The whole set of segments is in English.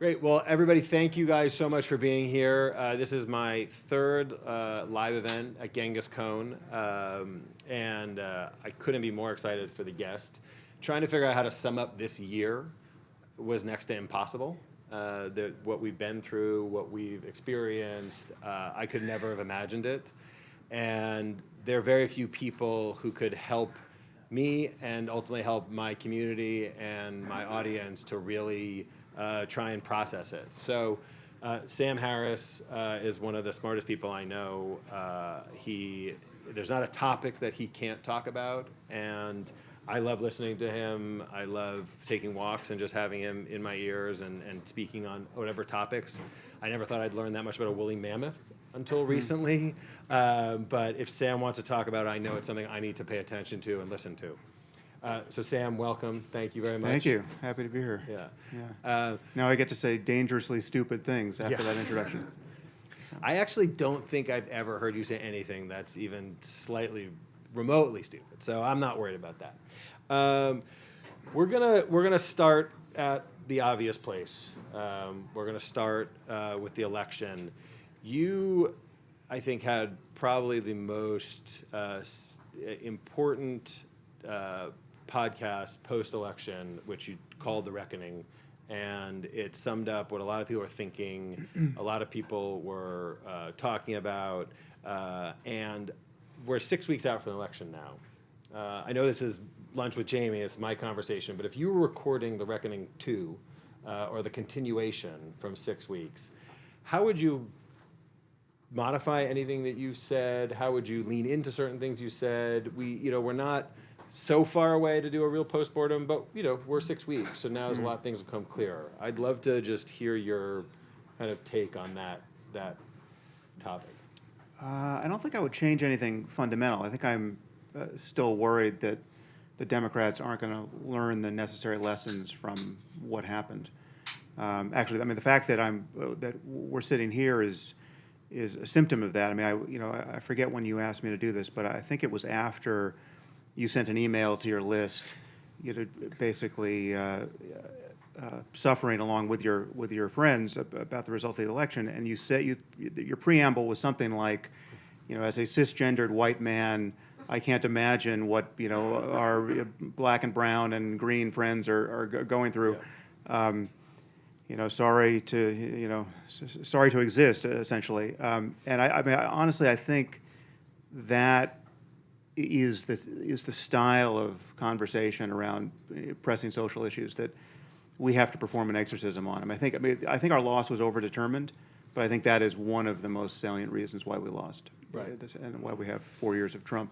Great. Well, everybody, thank you guys so much for being here. This is my third live event at Genghis Cohen, and I couldn't be more excited for the guest. Trying to figure out how to sum up this year was next to impossible. What we've been through, what we've experienced, I could never have imagined it. And there are very few people who could help me and ultimately help my community and my audience to really try and process it. So Sam Harris is one of the smartest people I know. There's not a topic that he can't talk about, and I love listening to him. I love taking walks and just having him in my ears and speaking on whatever topics. I never thought I'd learn that much about a woolly mammoth until recently. But if Sam wants to talk about it, I know it's something I need to pay attention to and listen to. So Sam, welcome. Thank you very much. Thank you. Happy to be here. Yeah. Now I get to say dangerously stupid things after that introduction. I actually don't think I've ever heard you say anything that's even slightly remotely stupid. So I'm not worried about that. We're gonna start at the obvious place. We're gonna start with the election. You, I think, had probably the most important podcast post-election, which you called The Reckoning, and it summed up what a lot of people were thinking, a lot of people were talking about, and we're 6 weeks out from the election now. I know this is Lunch with Jamie, it's my conversation, but if you were recording The Reckoning 2, or the continuation from 6 weeks, how would you modify anything that you said? How would you lean into certain things you said? We're not so far away to do a real postmortem, but we're 6 weeks, so now there's a lot of things that become clearer. I'd love to just hear your kind of take on that topic. I don't think I would change anything fundamental. I think I'm still worried that the Democrats aren't going to learn the necessary lessons from what happened. Actually, I mean, the fact that we're sitting here is a symptom of that. I mean, I forget when you asked me to do this, but I think it was after you sent an email to your list, basically suffering along with your friends about the result of the election, and you said your preamble was something like, as a cisgendered white man, I can't imagine what our black and brown and green friends are going through. Yeah. Sorry to exist, essentially. And I mean, honestly, I think that is the style of conversation around pressing social issues that we have to perform an exorcism on. I think our loss was overdetermined, but I think that is one of the most salient reasons why we lost, right? And why we have 4 years of Trump.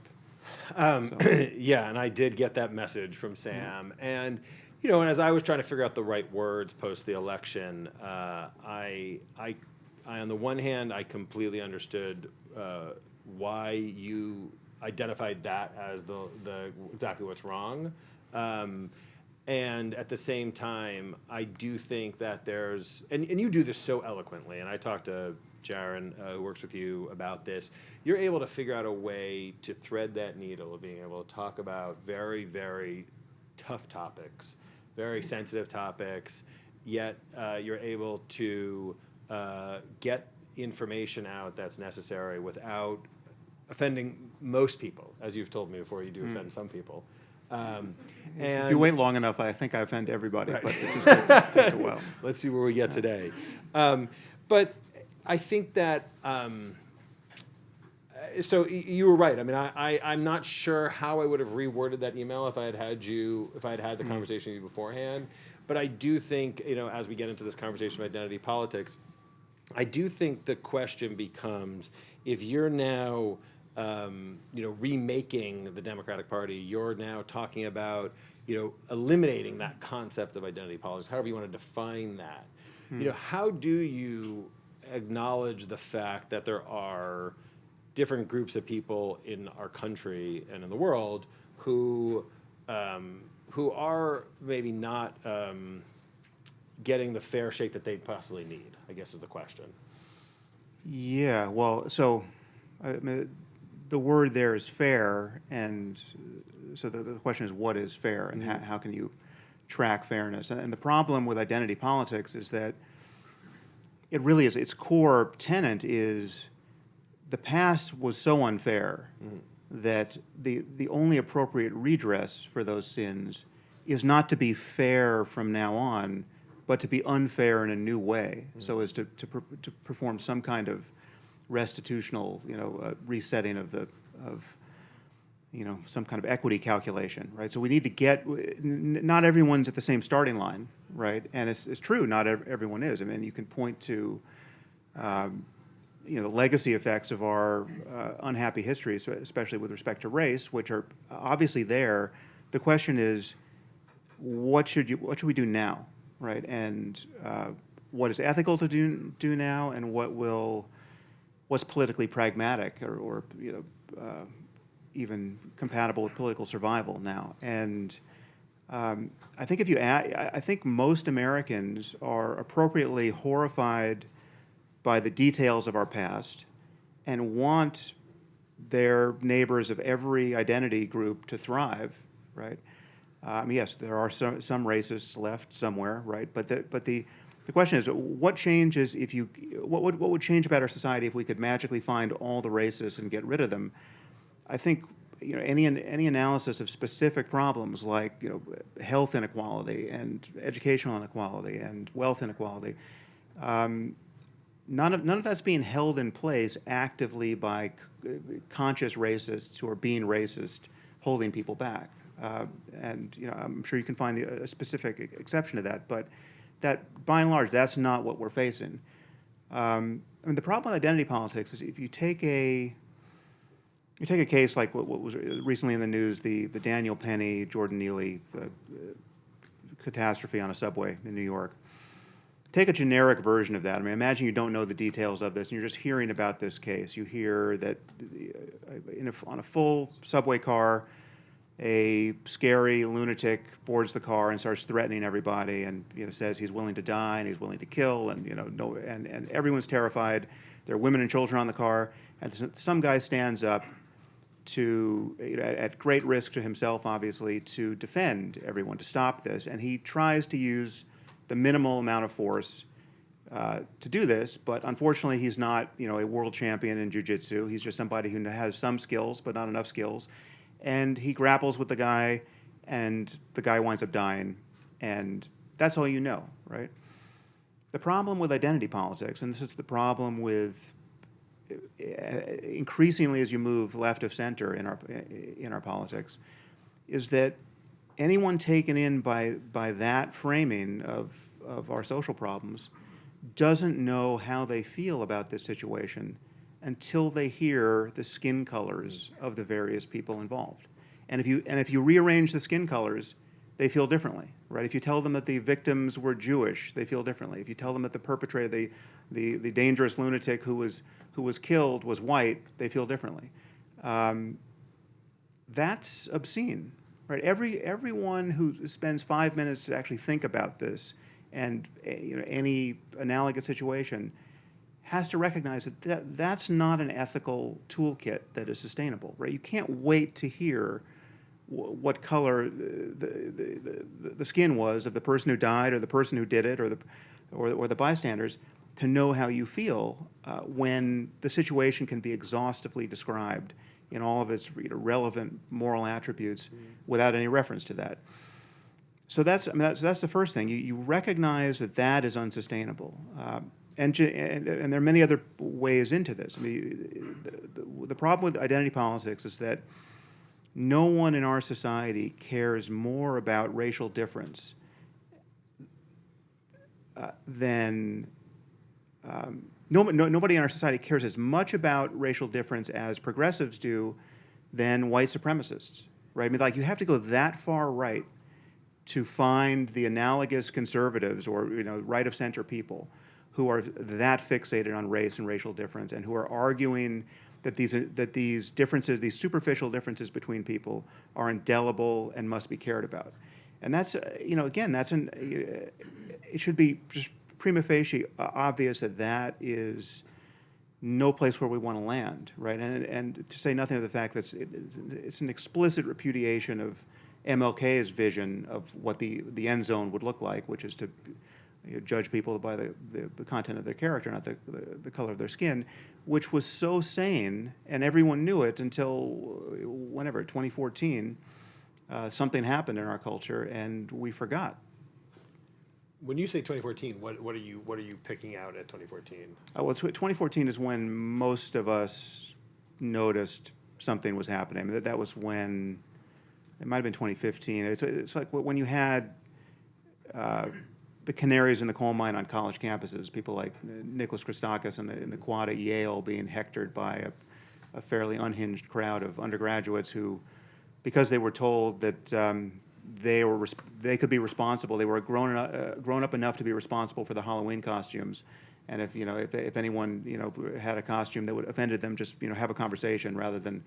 Yeah, and I did get that message from Sam, and and as I was trying to figure out the right words post the election, I on the one hand, I completely understood why you identified that as the exactly what's wrong, and at the same time, I do think that there's and you do this so eloquently, and I talked to Jaron, who works with you, about this. You're able to figure out a way to thread that needle of being able to talk about very, very tough topics, very sensitive topics, yet you're able to get information out that's necessary without offending most people, as you've told me before. You do offend some people. And if you wait long enough, I think I offend everybody, right. But it just takes a while. Let's see where we get today. But I think that, so you were right. I mean, I'm not sure how I would have reworded that email if I had had the conversation with you beforehand. But I do think, as we get into this conversation of identity politics, I do think the question becomes, if you're now, remaking the Democratic Party, you're now talking about, eliminating that concept of identity politics, however you want to define that. How do you acknowledge the fact that there are different groups of people in our country and in the world who are maybe not getting the fair shake that they possibly need, I guess is the question. Yeah, well, so I mean, the word there is fair, and so the question is, what is fair, and how can you track fairness? And the problem with identity politics is that it really is, its core tenet is the past was so unfair that the only appropriate redress for those sins is not to be fair from now on, but to be unfair in a new way, so as to perform some kind of restitutional, resetting of some kind of equity calculation, right? So we need to get, not everyone's at the same starting line, right? And it's true, not everyone is. I mean, you can point to, the legacy effects of our unhappy history, especially with respect to race, which are obviously there. The question is, what should we do now, right? And what is ethical to do now, and what's politically pragmatic or even compatible with political survival now. And I think I think most Americans are appropriately horrified by the details of our past and want their neighbors of every identity group to thrive, right? Yes, there are some racists left somewhere, right? But the question is, what changes what would change about our society if we could magically find all the racists and get rid of them? I think any analysis of specific problems like health inequality and educational inequality and wealth inequality, none of that's being held in place actively by conscious racists who are being racist, holding people back. And I'm sure you can find a specific exception to that, but that by and large, that's not what we're facing. I mean, the problem with identity politics is if you take a case like what was recently in the news, the Daniel Penny, Jordan Neely catastrophe on a subway in New York. Take a generic version of that. I mean, imagine you don't know the details of this, and you're just hearing about this case. You hear that on a full subway car, a scary lunatic boards the car and starts threatening everybody, and says he's willing to die and he's willing to kill, and and everyone's terrified. There are women and children on the car, and some guy stands up to, at great risk to himself, obviously, to defend everyone, to stop this, and he tries to use the minimal amount of force to do this, but unfortunately he's not a world champion in jiu-jitsu. He's just somebody who has some skills but not enough skills, and he grapples with the guy, and the guy winds up dying, and that's all right? The problem with identity politics, and this is the problem with increasingly as you move left of center in our politics, is that anyone taken in by that framing of our social problems doesn't know how they feel about this situation until they hear the skin colors of the various people involved. And if you rearrange the skin colors, they feel differently, right? If you tell them that the victims were Jewish, they feel differently. If you tell them that the perpetrator, the dangerous lunatic who was killed was white, they feel differently. That's obscene. Right, everyone who spends 5 minutes to actually think about this and any analogous situation has to recognize that that's not an ethical toolkit that is sustainable. Right, you can't wait to hear what color the skin was of the person who died or the person who did it or the bystanders to know how you feel when the situation can be exhaustively described in all of its relevant moral attributes without any reference to that. So that's the first thing. You recognize that is unsustainable. And there are many other ways into this. I mean, the problem with identity politics is that no one in our society cares more about racial difference than nobody in our society cares as much about racial difference as progressives do than white supremacists, right? I mean, like, you have to go that far right to find the analogous conservatives or right of center people who are that fixated on race and racial difference and who are arguing that these differences, these superficial differences between people, are indelible and must be cared about. And that's again, it should be just prima facie obvious that is no place where we want to land, right? And to say nothing of the fact that it's an explicit repudiation of MLK's vision of what the end zone would look like, which is to judge people by the content of their character, not the color of their skin, which was so sane, and everyone knew it until whenever, 2014, something happened in our culture, and we forgot. When you say 2014, what are you picking out at 2014? Well, 2014 is when most of us noticed something was happening. I mean, that was when, it might have been 2015. It's like when you had the canaries in the coal mine on college campuses, people like Nicholas Christakis in the quad at Yale being hectored by a fairly unhinged crowd of undergraduates who, because they were told that they could be responsible, they were grown up enough to be responsible for the Halloween costumes, and if anyone had a costume that would offended them, just have a conversation rather than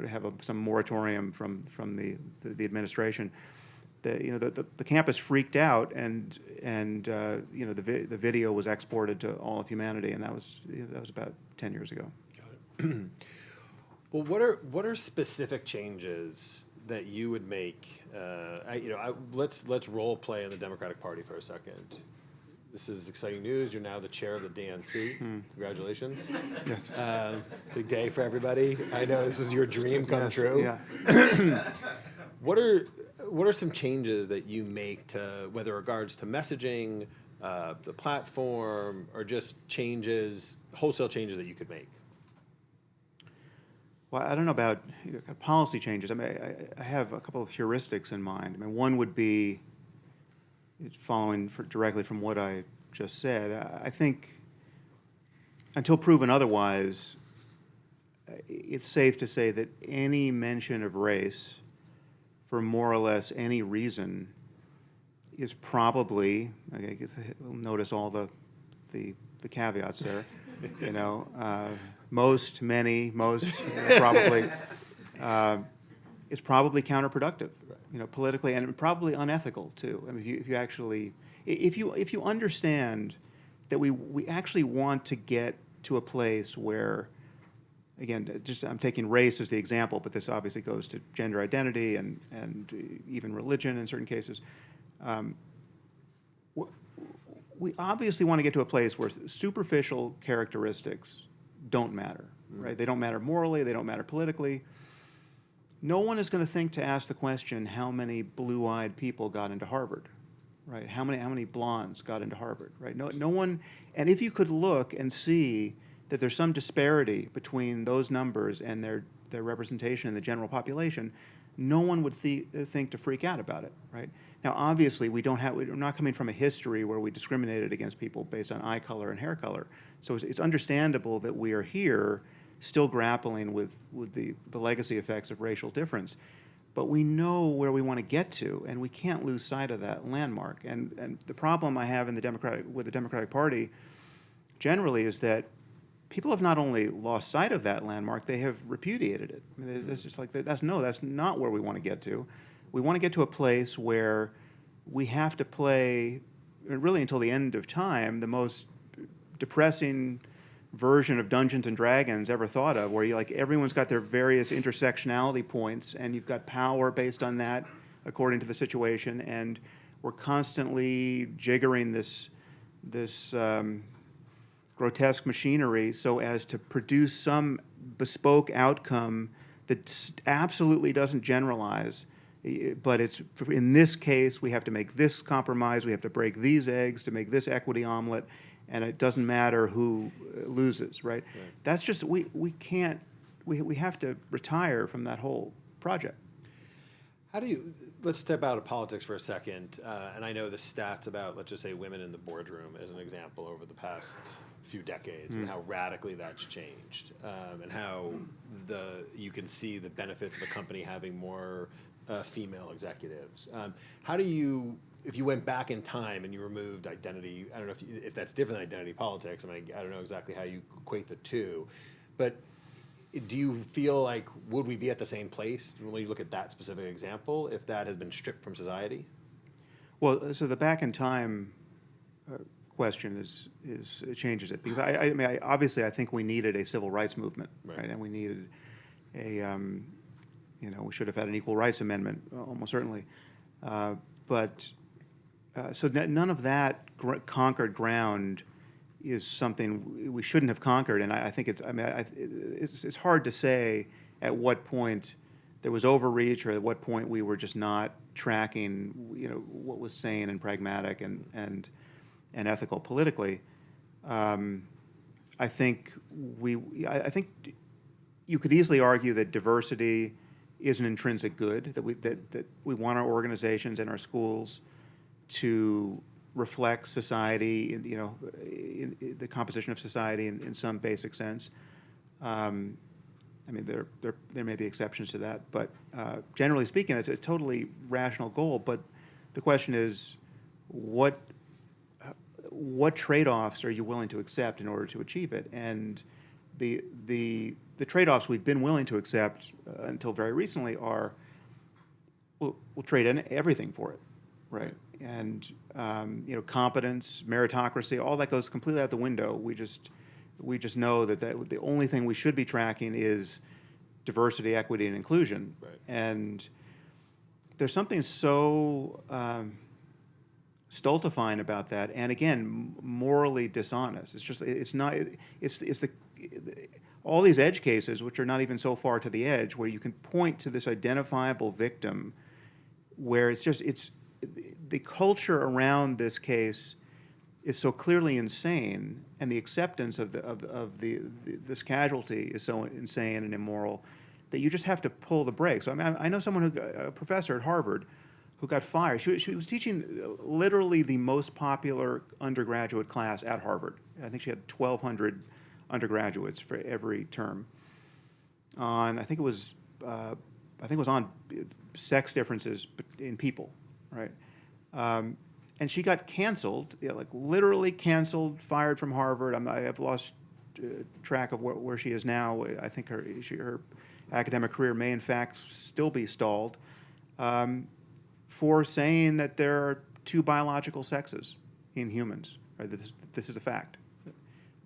have some moratorium from the administration. The campus freaked out, and the video was exported to all of humanity, and that was about 10 years ago. Got it. Well, what are specific changes that you would make? Let's role play in the Democratic Party for a second. This is exciting news. You're now the chair of the DNC. Congratulations. Yes. Big day for everybody. I know this is your dream come true. Yeah. What are some changes that you make to, whether it regards to messaging, the platform, or just wholesale changes that you could make? Well, I don't know about policy changes. I mean, I have a couple of heuristics in mind. I mean, one would be, following directly from what I just said, I think until proven otherwise, it's safe to say that any mention of race for more or less any reason is probably, I guess, notice all the caveats there, most, many, most, probably, is probably counterproductive, politically, and probably unethical too. I mean, if you understand that we actually want to get to a place where, again, I'm taking race as the example, but this obviously goes to gender identity and even religion in certain cases. We obviously want to get to a place where superficial characteristics don't matter, right? They don't matter morally, they don't matter politically. No one is going to think to ask the question, how many blue-eyed people got into Harvard, right? How many blondes got into Harvard, right? No one, and if you could look and see that there's some disparity between those numbers and their representation in the general population, no one would think to freak out about it, right? Now, obviously, we're not coming from a history where we discriminated against people based on eye color and hair color. So it's understandable that we are here still grappling with the legacy effects of racial difference. But we know where we want to get to, and we can't lose sight of that landmark. And the problem I have with the Democratic Party generally is that people have not only lost sight of that landmark, they have repudiated it. I mean, it's just like, that's not where we want to get to. We want to get to a place where we have to play, really until the end of time, the most depressing version of Dungeons and Dragons ever thought of, where everyone's got their various intersectionality points, and you've got power based on that according to the situation, and we're constantly jiggering this grotesque machinery so as to produce some bespoke outcome that absolutely doesn't generalize. But in this case, we have to make this compromise, we have to break these eggs to make this equity omelet, and it doesn't matter who loses, right? That's just, we have to retire from that whole project. Let's step out of politics for a second, and I know the stats about, let's just say, women in the boardroom as an example over the past few decades, and how radically that's changed, and how you can see the benefits of a company having more female executives. How do you, if you went back in time and you removed identity, I don't know if that's different than identity politics, I mean, I don't know exactly how you equate the two, but do you feel like, would we be at the same place when you look at that specific example if that has been stripped from society? Well, so the back in time question it changes it, because I mean, obviously I think we needed a civil rights movement, right? And we needed we should have had an equal rights amendment, almost certainly. But So none of that conquered ground is something we shouldn't have conquered, and I think it's hard to say at what point there was overreach or at what point we were just not tracking, what was sane and pragmatic and ethical politically. I think you could easily argue that diversity is an intrinsic good, that we want our organizations and our schools to reflect society, in the composition of society in some basic sense. There may be exceptions to that, but generally speaking, it's a totally rational goal. But the question is, what trade-offs are you willing to accept in order to achieve it? And the trade-offs we've been willing to accept until very recently are we'll trade in everything for it, right? And competence, meritocracy, all that goes completely out the window. We just know that the only thing we should be tracking is diversity, equity, and inclusion. Right. And there's something so stultifying about that, and again, morally dishonest. It's all these edge cases, which are not even so far to the edge, where you can point to this identifiable victim, where it's the culture around this case is so clearly insane, and the acceptance of this casualty is so insane and immoral that you just have to pull the brakes. I know someone a professor at Harvard who got fired. She was teaching literally the most popular undergraduate class at Harvard. I think she had 1,200 undergraduates for every term. I think it was on sex differences in people, right? And she got canceled, literally canceled, fired from Harvard. I have lost track of where she is now. I think her academic career may, in fact, still be stalled for saying that there are two biological sexes in humans. Right? This is a fact.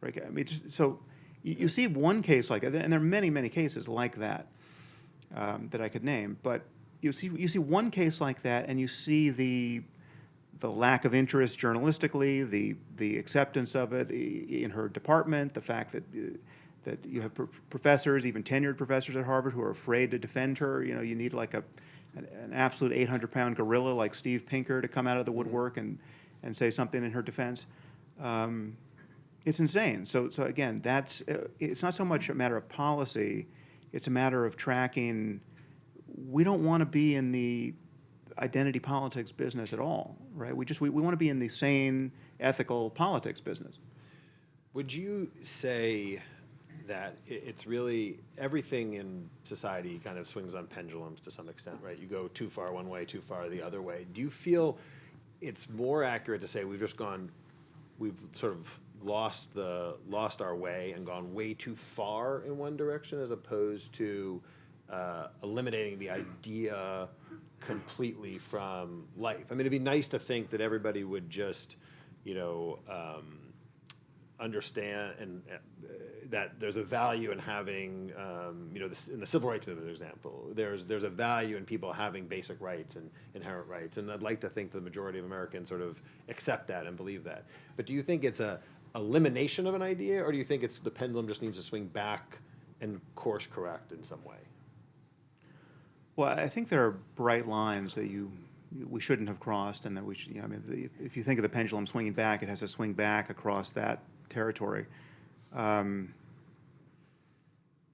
Right? So you see one case like that, and there are many, many cases like that that I could name. But you see one case like that, and you see the lack of interest journalistically, the acceptance of it in her department, the fact that you have professors, even tenured professors at Harvard, who are afraid to defend her. You need like an absolute 800-pound gorilla like Steve Pinker to come out of the woodwork and say something in her defense. It's insane. So again, it's not so much a matter of policy; it's a matter of tracking. We don't want to be in the identity politics business at all, right? We want to be in the sane, ethical politics business. Would you say that it's really everything in society kind of swings on pendulums to some extent, right? You go too far one way, too far the other way. Do you feel it's more accurate to say we've sort of lost our way and gone way too far in one direction, as opposed to eliminating the idea completely from life? I mean, it'd be nice to think that everybody would just, understand and that there's a value in having, in the civil rights movement, for example, there's a value in people having basic rights and inherent rights, and I'd like to think the majority of Americans sort of accept that and believe that. But do you think it's a elimination of an idea, or do you think it's the pendulum just needs to swing back and course correct in some way? Well, I think there are bright lines that we shouldn't have crossed, and that we should. If you think of the pendulum swinging back, it has to swing back across that territory.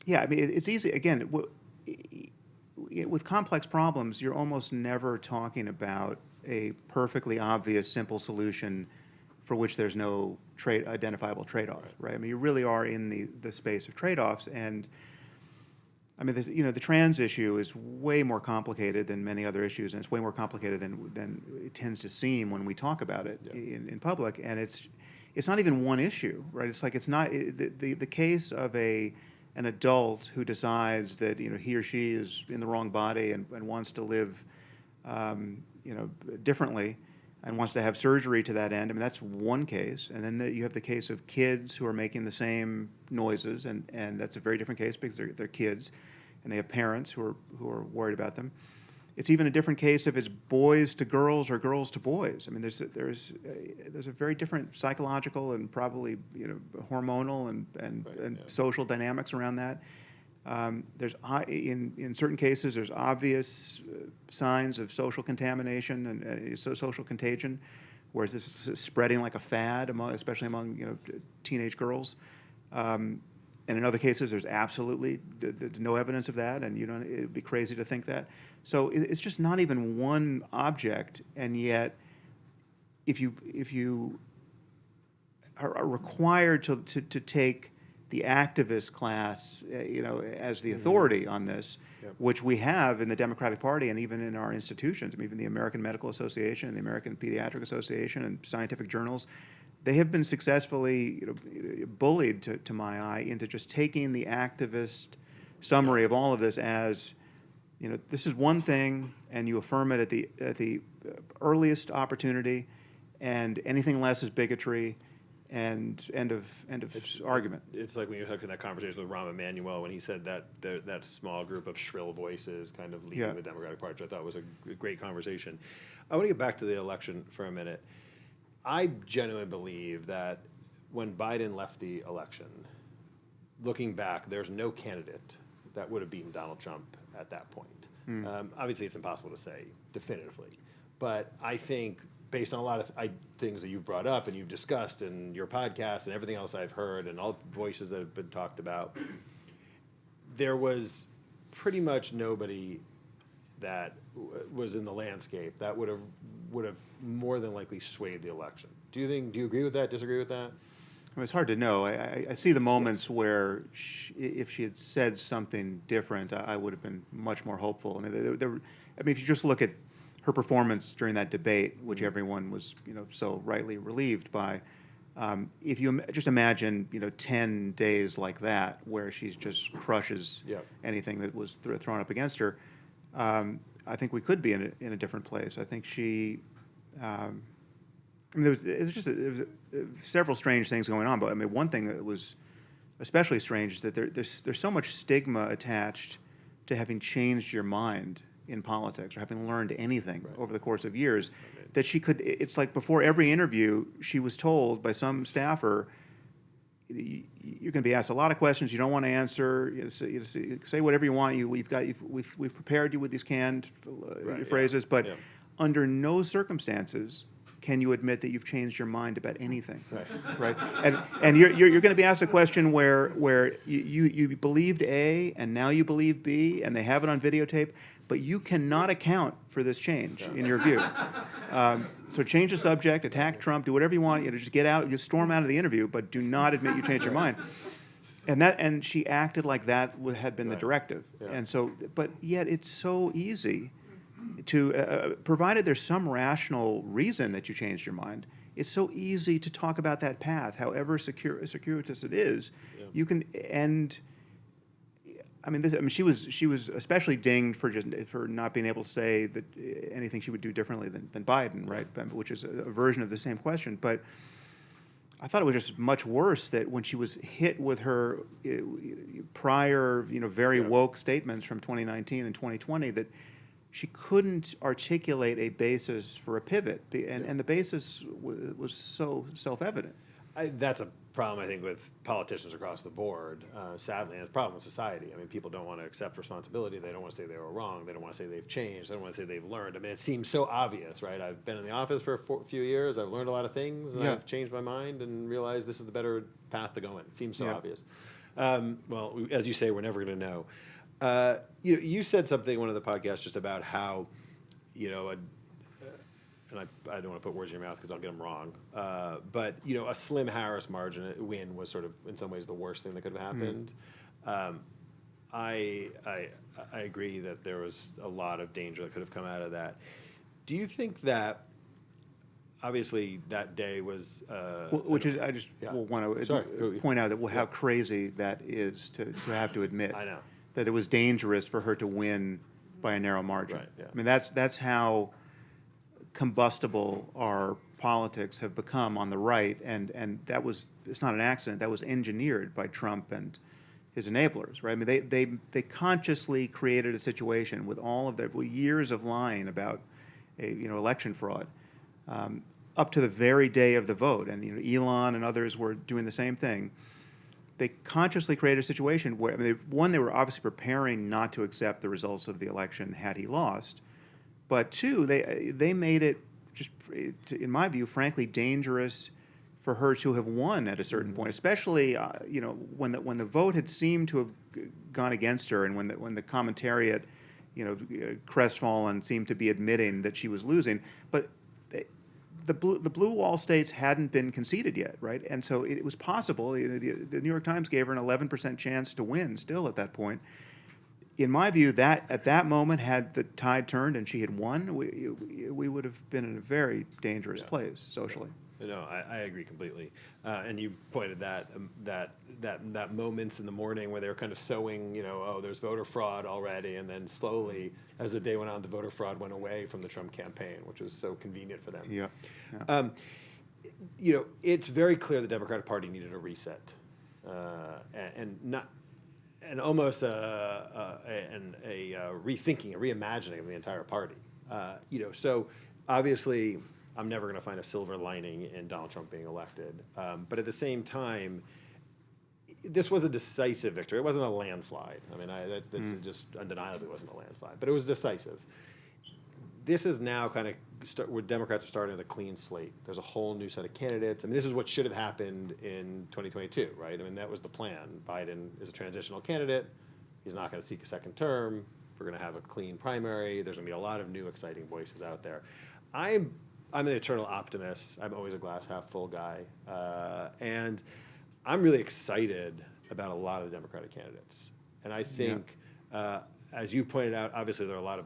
It's easy. Again, with complex problems, you're almost never talking about a perfectly obvious, simple solution for which there's no identifiable trade-off, right? You really are in the space of trade-offs, and the trans issue is way more complicated than many other issues, and it's way more complicated than it tends to seem when we talk about it in public. And it's not even one issue, right? It's not the case of an adult who decides that he or she is in the wrong body and wants to live differently and wants to have surgery to that end. That's one case, and then you have the case of kids who are making the same noises, and that's a very different case because they're kids, and they have parents who are worried about them. It's even a different case if it's boys to girls or girls to boys. I mean, there's a very different psychological and probably hormonal and social dynamics around that. In certain cases, there's obvious signs of social contamination and social contagion, whereas this is spreading like a fad, especially among teenage girls. And in other cases, there's absolutely no evidence of that, and it'd be crazy to think that. So it's just not even one object, and yet, if you are required to take the activist class, as the authority on this, which we have in the Democratic Party and even in our institutions, I mean, even the American Medical Association and the American Pediatric Association and scientific journals, they have been successfully bullied, to my eye, into just taking the activist summary of all of this as, this is one thing, and you affirm it at the earliest opportunity, and anything less is bigotry, and end of argument. It's like when you had that conversation with Rahm Emanuel when he said that small group of shrill voices kind of leading the Democratic Party, which I thought was a great conversation. I want to get back to the election for a minute. I genuinely believe that when Biden left the election, looking back, there's no candidate that would have beaten Donald Trump at that point. Obviously, it's impossible to say definitively, but I think based on a lot of things that you've brought up and you've discussed in your podcast and everything else I've heard and all voices that have been talked about, there was pretty much nobody that was in the landscape that would have more than likely swayed the election. Do you agree with that? Disagree with that? I mean, it's hard to know. I see the moments where if she had said something different, I would have been much more hopeful. I mean, if you just look at her performance during that debate, which everyone was, so rightly relieved by, if you just imagine, 10 days like that, where she just crushes anything that was thrown up against her, I think we could be in a different place. I think she. There was several strange things going on, but I mean, one thing that was especially strange is that there's so much stigma attached to having changed your mind in politics or having learned anything over the course of years, that she could. It's like before every interview, she was told by some staffer, "You're going to be asked a lot of questions you don't want to answer. Say whatever you want. We've prepared you with these canned phrases, but under no circumstances can you admit that you've changed your mind about anything." Right? And you're going to be asked a question where you believed A and now you believe B, and they have it on videotape, but you cannot account for this change in your view. So change the subject, attack Trump, do whatever you want. Just get out, just storm out of the interview, but do not admit you changed your mind. And she acted like that had been the directive. And so, but yet it's so easy to, provided there's some rational reason that you changed your mind, it's so easy to talk about that path, however circuitous it is. You can end. I mean, she was especially dinged for not being able to say that anything she would do differently than Biden, right? Which is a version of the same question. But I thought it was just much worse that when she was hit with her prior, very woke statements from 2019 and 2020, that she couldn't articulate a basis for a pivot, and the basis was so self-evident. That's a problem, I think, with politicians across the board, sadly, and it's a problem with society. I mean, people don't want to accept responsibility. They don't want to say they were wrong. They don't want to say they've changed. They don't want to say they've learned. I mean, it seems so obvious, right? I've been in the office for a few years. I've learned a lot of things, and I've changed my mind and realized this is the better path to go in. It seems so obvious. Well, as you say, we're never going to know. You said something in one of the podcasts just about how, and I don't want to put words in your mouth because I'll get them wrong, but a slim Harris margin win was sort of in some ways the worst thing that could have happened. I agree that there was a lot of danger that could have come out of that. Do you think that obviously that day was which is I just want to point out that how crazy that is to have to admit. I know that it was dangerous for her to win by a narrow margin. Right, I mean, that's how combustible our politics have become on the right, and it's not an accident. That was engineered by Trump and his enablers, right? I mean, they consciously created a situation with all of their years of lying about election fraud, up to the very day of the vote. And Elon and others were doing the same thing. They consciously created a situation where, I mean, they were obviously preparing not to accept the results of the election had he lost, but two, they made it just, in my view, frankly dangerous for her to have won at a certain point, especially when the vote had seemed to have gone against her, and when the commentariat, crestfallen, seemed to be admitting that she was losing, but the blue wall states hadn't been conceded yet, right? And so it was possible. The New York Times gave her an 11% chance to win still at that point. In my view, that at that moment, had the tide turned and she had won, we would have been in a very dangerous place socially. No, I agree completely. And you pointed that moments in the morning where they were kind of sowing, oh, there's voter fraud already, and then slowly, as the day went on, the voter fraud went away from the Trump campaign, which was so convenient for them. Yeah. It's very clear the Democratic Party needed a reset, and almost a rethinking, a reimagining of the entire party. So obviously, I'm never going to find a silver lining in Donald Trump being elected. But at the same time, this was a decisive victory. It wasn't a landslide. I mean, that's just undeniably wasn't a landslide, but it was decisive. This is now kind of where Democrats are starting with a clean slate. There's a whole new set of candidates. I mean, this is what should have happened in 2022, right? I mean, that was the plan. Biden is a transitional candidate. He's not going to seek a second term. We're going to have a clean primary. There's going to be a lot of new exciting voices out there. I'm an eternal optimist. I'm always a glass half full guy. And I'm really excited about a lot of the Democratic candidates. And I think, as you pointed out, obviously there are a lot of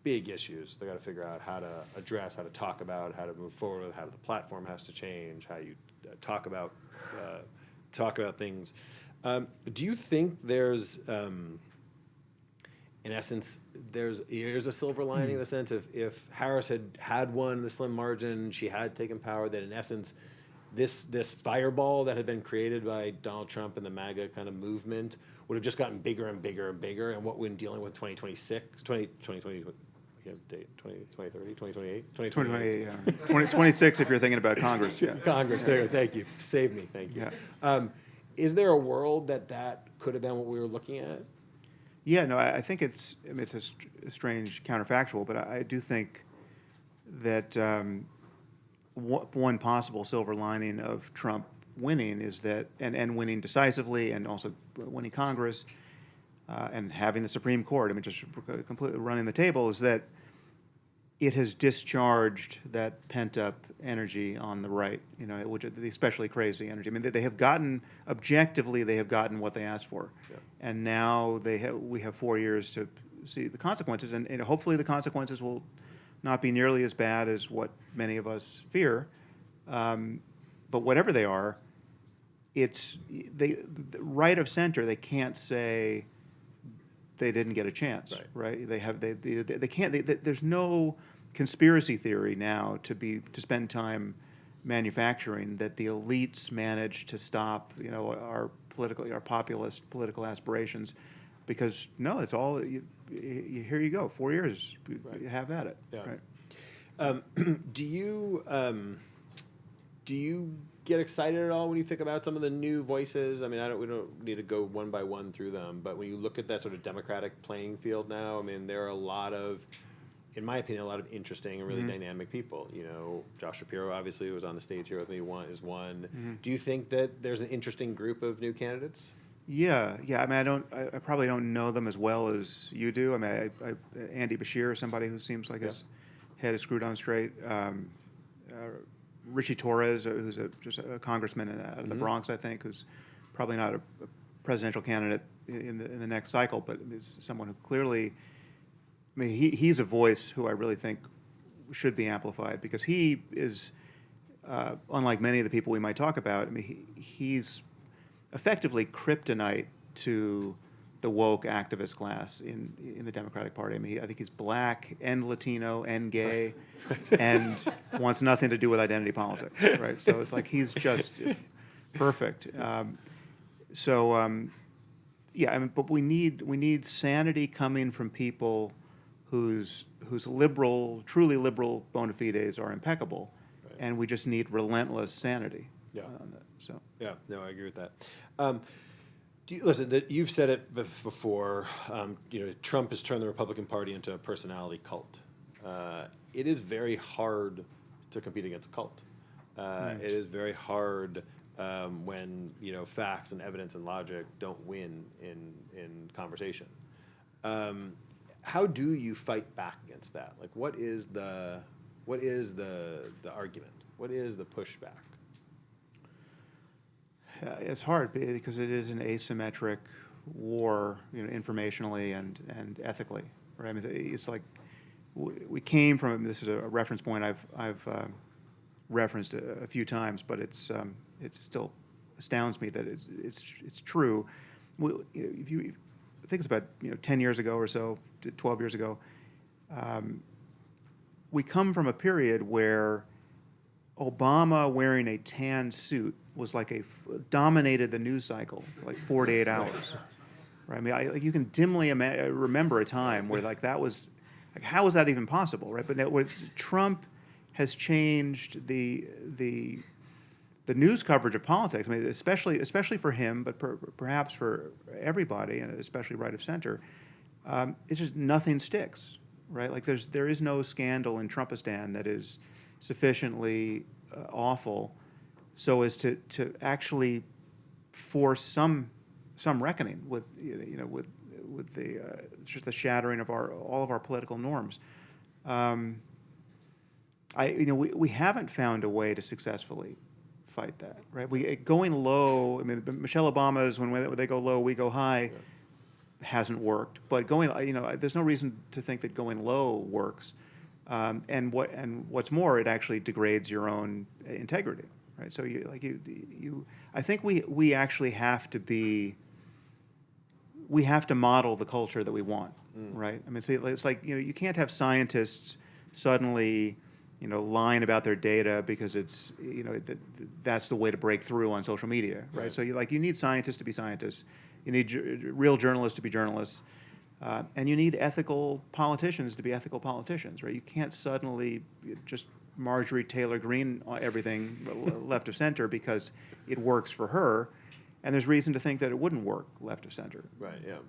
big issues. They got to figure out how to address, how to talk about, how to move forward, how the platform has to change, how you talk about things. Do you think there's, in essence, there's a silver lining in the sense of if Harris had won the slim margin, she had taken power, that in essence, this fireball that had been created by Donald Trump and the MAGA kind of movement would have just gotten bigger and bigger and bigger, and what we're dealing with 2026, 2020, I can't date, 2030, 2028? 2028, yeah. 2026 if you're thinking about Congress, yeah. Congress, there, thank you. Save me, thank you. Yeah. Is there a world that could have been what we were looking at? Yeah, no, I think it's a strange counterfactual, but I do think that one possible silver lining of Trump winning is that, and winning decisively, and also winning Congress, and having the Supreme Court, I mean, just completely running the table, is that it has discharged that pent-up energy on the right, which especially crazy energy. I mean, they have gotten, objectively, they have gotten what they asked for. Yeah. And now we have 4 years to see the consequences, and hopefully the consequences will not be nearly as bad as what many of us fear. But whatever they are, the right of center, they can't say they didn't get a chance, right? They can't. There's no conspiracy theory now to spend time manufacturing that the elites managed to stop, our populist political aspirations, because no, it's all. Here you go, 4 years, you have at it. Yeah. Right. Do you get excited at all when you think about some of the new voices? I mean, we don't need to go one by one through them, but when you look at that sort of Democratic playing field now, I mean, there are a lot of, in my opinion, a lot of interesting and really dynamic people. Josh Shapiro, obviously, who was on the stage here with me, is one. Mm-hmm. Do you think that there's an interesting group of new candidates? Yeah. I mean, I probably don't know them as well as you do. I mean, Andy Bashir, somebody who seems like his head is screwed on straight. Richie Torres, who's just a congressman out of the Bronx, I think, who's probably not a presidential candidate in the next cycle, but is someone who clearly, I mean, he's a voice who I really think should be amplified, because he is, unlike many of the people we might talk about, I mean, he's effectively kryptonite to the woke activist class in the Democratic Party. I mean, I think he's black and Latino and gay, and wants nothing to do with identity politics, right? So it's like he's just perfect. Yeah, I mean, but we need sanity coming from people whose truly liberal bona fides are impeccable, Right. and we just need relentless sanity. Yeah. On that. So Yeah, no, I agree with that. Listen, you've said it before. Trump has turned the Republican Party into a personality cult. It is very hard to compete against a cult. It is very hard when facts and evidence and logic don't win in conversation. How do you fight back against that? Like, what is the argument? What is the pushback? it's hard because it is an asymmetric war, informationally and ethically. Right? I mean, it's like we came from. This is a reference point I've referenced a few times, but it still astounds me that it's true. If you think it's about 10 years ago or so, 12 years ago, we come from a period where Obama wearing a tan suit was like dominated the news cycle for like 4 to 8 hours. Right? I mean, you can dimly remember a time where like that was, like, how was that even possible, right? But now, Trump has changed the news coverage of politics. I mean, especially for him, but perhaps for everybody, and especially right of center. It's just nothing sticks, right? Like there is no scandal in Trumpistan that is sufficiently awful so as to actually force some reckoning with with the just the shattering of all of our political norms. We haven't found a way to successfully fight that, right? Going low. I mean, Michelle Obama's when they go low, we go high. Yeah. Hasn't worked, but there's no reason to think that going low works. And what's more, it actually degrades your own integrity, right? So I think we actually have to model the culture that we want, right? I mean, it's like you can't have scientists suddenly lying about their data because it's that's the way to break through on social media, right? So you need scientists to be scientists, you need real journalists to be journalists, and you need ethical politicians to be ethical politicians, right? You can't suddenly just Marjorie Taylor Greene everything left of center because it works for her, and there's reason to think that it wouldn't work left of center. Right. Yeah.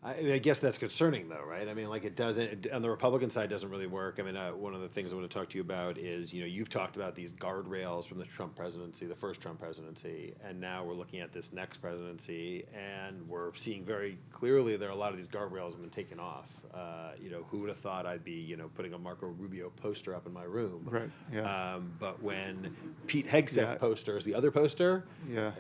I guess that's concerning, though, right? I mean, like, it doesn't, on the Republican side, doesn't really work. I mean, one of the things I want to talk to you about is, you've talked about these guardrails from the Trump presidency, the first Trump presidency, and now we're looking at this next presidency, and we're seeing very clearly there are a lot of these guardrails have been taken off. Who would have thought I'd be, putting a Marco Rubio poster up in my room? Right. Yeah. But when Pete Hegseth poster is the other poster,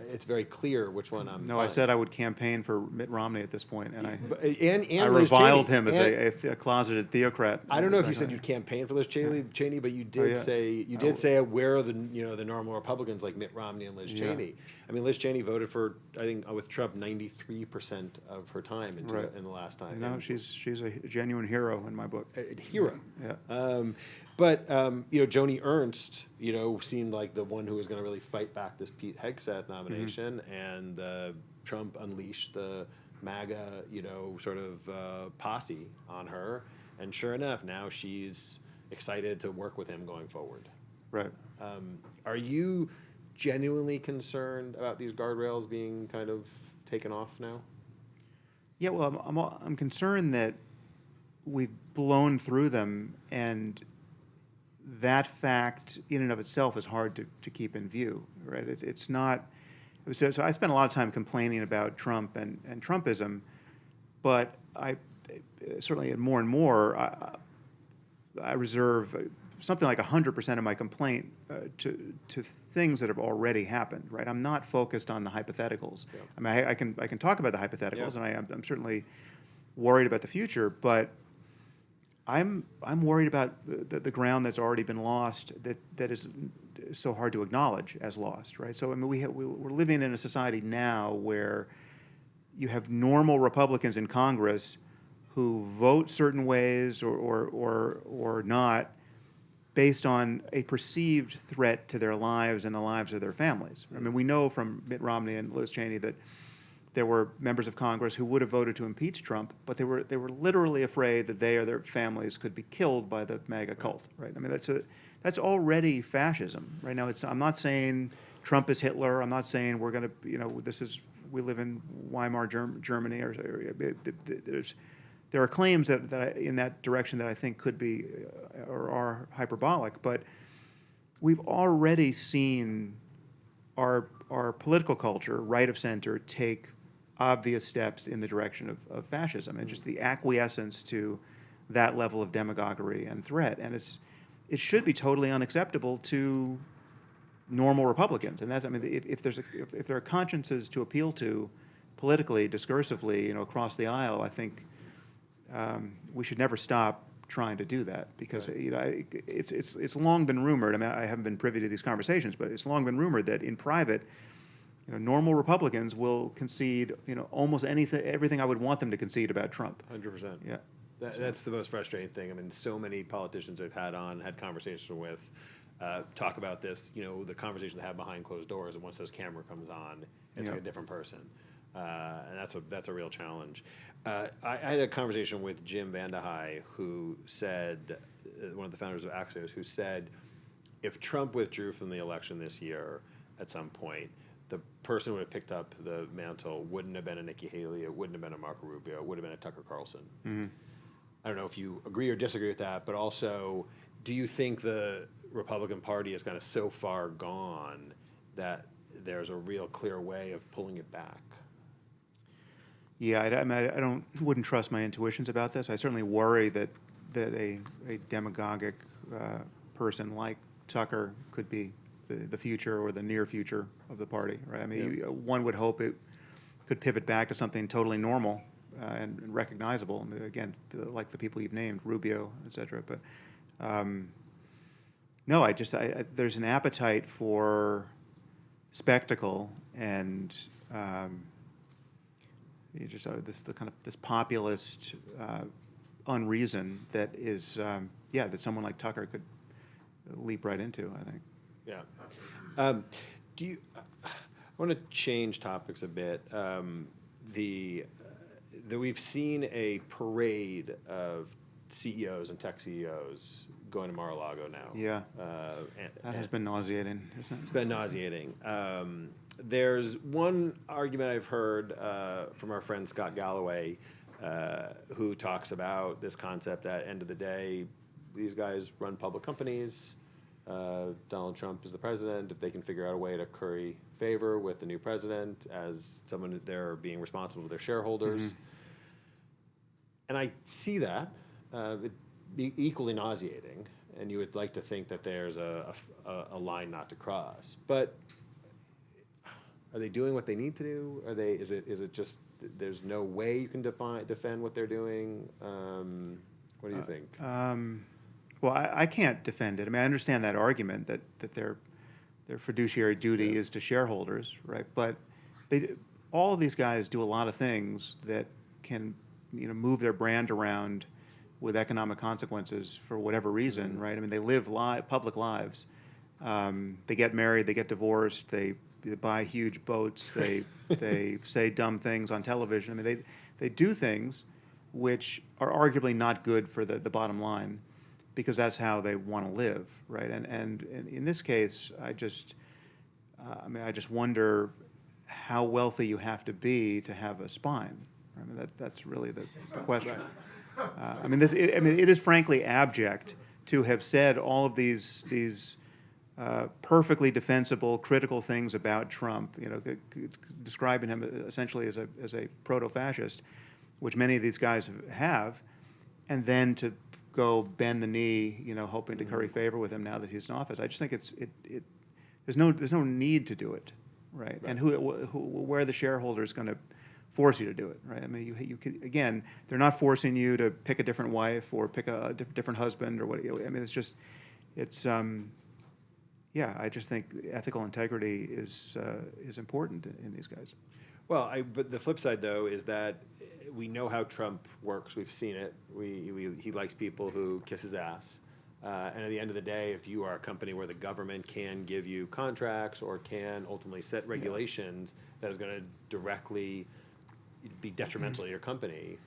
it's very clear which one I'm. No, buying. I said I would campaign for Mitt Romney at this point, and I Liz reviled Cheney. him as a closeted theocrat. I don't know if you said you'd campaign for Liz Cheney, but you did say where are the the normal Republicans like Mitt Romney and Liz Cheney. I mean, Liz Cheney voted for, I think, with Trump 93% of her time in the last time. No, she's a genuine hero in my book. A hero. Yeah. But Joni Ernst, seemed like the one who was going to really fight back this Pete Hegseth nomination, and Trump unleashed the MAGA, sort of posse on her, and sure enough, now she's excited to work with him going forward. Right. Are you genuinely concerned about these guardrails being kind of taken off now? Yeah. Well, I'm concerned that we've blown through them, and that fact in and of itself is hard to keep in view. Right. It's not. So I spent a lot of time complaining about Trump and Trumpism, but I certainly more and more I reserve something like 100% of my complaint to things that have already happened. Right, I'm not focused on the hypotheticals. Yeah. I mean, I can talk about the hypotheticals, and I'm certainly worried about the future, but I'm worried about the ground that's already been lost that is so hard to acknowledge as lost, right? So I mean, we're living in a society now where you have normal Republicans in Congress who vote certain ways or not based on a perceived threat to their lives and the lives of their families. I mean, we know from Mitt Romney and Liz Cheney that there were members of Congress who would have voted to impeach Trump, but they were literally afraid that they or their families could be killed by the MAGA cult, right? I mean, that's already fascism, right? Now, I'm not saying Trump is Hitler. I'm not saying we're going to, we live in Weimar, Germany, there are claims in that direction that I think could be or are hyperbolic, but we've already seen our political culture, right of center, take obvious steps in the direction of fascism and just the acquiescence to that level of demagoguery and threat. And it should be totally unacceptable to normal Republicans. And if there are consciences to appeal to politically, discursively, across the aisle, I think we should never stop trying to do that, because right. It's long been rumored. I mean, I haven't been privy to these conversations, but it's long been rumored that in private, normal Republicans will concede, almost everything I would want them to concede about Trump. 100%. Yeah. That's the most frustrating thing. I mean, so many politicians I've had conversation with, talk about this, the conversation they have behind closed doors, and once this camera comes on, it's like a different person. And that's a real challenge. I had a conversation with Jim Vandehei, who said, one of the founders of Axios, who said, if Trump withdrew from the election this year at some point, the person who would have picked up the mantle wouldn't have been a Nikki Haley, it wouldn't have been a Marco Rubio, it would have been a Tucker Carlson. Mm-hmm. I don't know if you agree or disagree with that, but also, do you think the Republican Party is kind of so far gone that there's a real clear way of pulling it back? Yeah, I wouldn't trust my intuitions about this. I certainly worry that a demagogic person like Tucker could be the future or the near future of the party, right? I mean, one would hope it could pivot back to something totally normal and recognizable. I mean, again, like the people you've named, Rubio, et cetera. But no, there's an appetite for spectacle and this populist unreason that is that someone like Tucker could leap right into, I think. Yeah. I want to change topics a bit. We've seen a parade of CEOs and tech CEOs going to Mar-a-Lago now. Yeah. That has been nauseating, isn't it? It's been nauseating. There's one argument I've heard from our friend Scott Galloway, who talks about this concept that, end of the day, these guys run public companies. Donald Trump is the president. If they can figure out a way to curry favor with the new president as someone they're being responsible to their shareholders. Mm-hmm. And I see that. It'd be equally nauseating, and you would like to think that there's a line not to cross. But are they doing what they need to do? Is it just there's no way you can defend what they're doing? What do you think? Well, I can't defend it. I mean, I understand that argument that their fiduciary duty is to shareholders, right? But all of these guys do a lot of things that can, move their brand around with economic consequences for whatever reason, mm-hmm. right? I mean, they live public lives. They get married, they get divorced, they buy huge boats, they say dumb things on television. I mean, they do things which are arguably not good for the bottom line, because that's how they want to live, right? And in this case, I just wonder how wealthy you have to be to have a spine. I mean, that's really the question. It is frankly abject to have said all of these perfectly defensible, critical things about Trump. Describing him essentially as a proto-fascist, which many of these guys have, and then to go bend the knee, hoping to curry favor with him now that he's in office. I just think there's no need to do it, right? And where are the shareholders going to force you to do it, right? I mean, you could, again, they're not forcing you to pick a different wife or pick a different husband or what. I mean, I just think ethical integrity is important in these guys. Well, but the flip side though is that we know how Trump works. We've seen it. He likes people who kiss his ass. And at the end of the day, if you are a company where the government can give you contracts or can ultimately set regulations that is going to directly be detrimental to your company,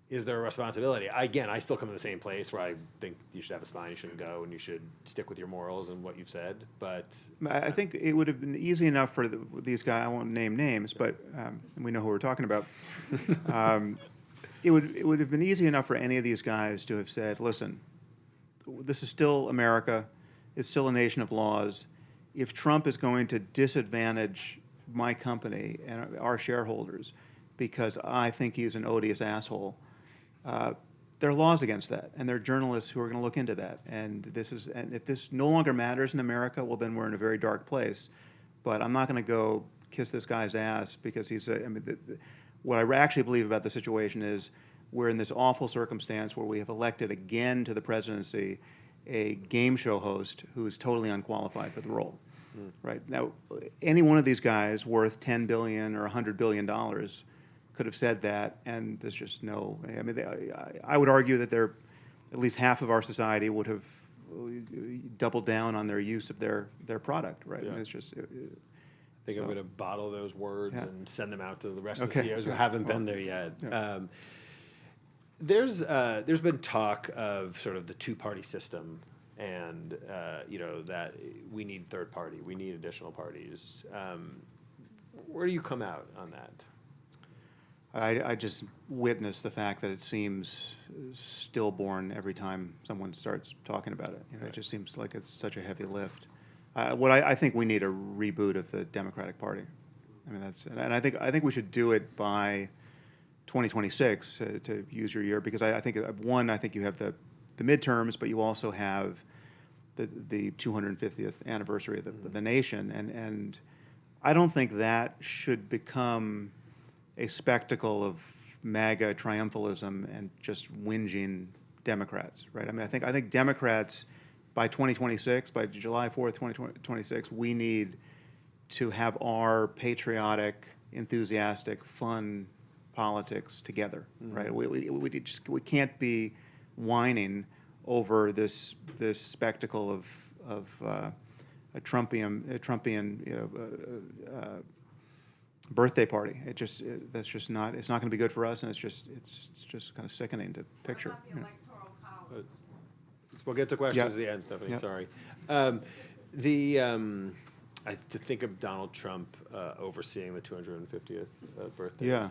is there a responsibility? Again, I still come to the same place where I think you should have a spine, you shouldn't go, and you should stick with your morals and what you've said. But I think it would have been easy enough for these guys, I won't name names, but we know who we're talking about. It would have been easy enough for any of these guys to have said, listen, this is still America, it's still a nation of laws. If Trump is going to disadvantage my company and our shareholders because I think he's an odious asshole, there are laws against that, and there are journalists who are going to look into that. And if this no longer matters in America, well, then we're in a very dark place. But I'm not going to go kiss this guy's ass because what I actually believe about the situation is we're in this awful circumstance where we have elected again to the presidency a game show host who is totally unqualified for the role. Right now, any one of these guys worth $10 billion or $100 billion could have said that, and there's just no. I mean, I would argue that at least half of our society would have doubled down on their use of their product, right? Yeah. I mean, it's just. I think I'm going to bottle those words and send them out to the rest of Okay. the CEOs who haven't been there yet. Yeah. There's been talk of sort of the two-party system, and that we need third party, we need additional parties. Where do you come out on that? I just witness the fact that it seems stillborn every time someone starts talking about it. It just seems like it's such a heavy lift. I think we need a reboot of the Democratic Party. I mean, and I think we should do it by 2026 to use your year, because I think you have the midterms, but you also have the 250th anniversary of the nation, and I don't think that should become a spectacle of MAGA triumphalism and just whinging Democrats, right? I mean, I think Democrats by 2026, by July 4th, 2026, we need to have our patriotic, enthusiastic, fun politics together, right? We can't be whining over this spectacle of a Trumpian birthday party. That's just not. It's not going to be good for us, and it's just kind of sickening to picture. What about the electoral college? We'll get to questions Yeah. at the end, Stephanie. Yeah. Sorry. To think of Donald Trump overseeing the 250th birthday. Yeah,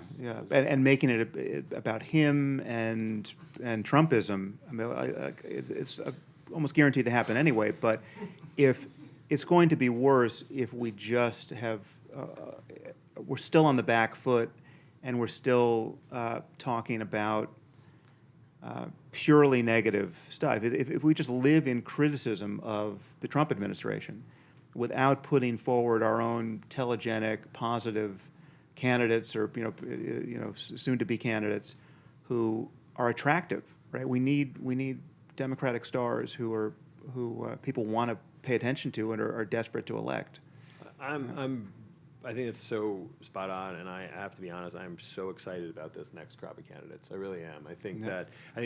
and making it about him and Trumpism. I mean, it's almost guaranteed to happen anyway. But if it's going to be worse if we just have, we're still on the back foot, and we're still talking about purely negative stuff. If we just live in criticism of the Trump administration without putting forward our own telegenic, positive candidates, or soon-to-be candidates who are attractive, right? We need Democratic stars who people want to pay attention to and are desperate to elect. I think it's so spot on, and I have to be honest, I'm so excited about this next crop of candidates. I really am. I think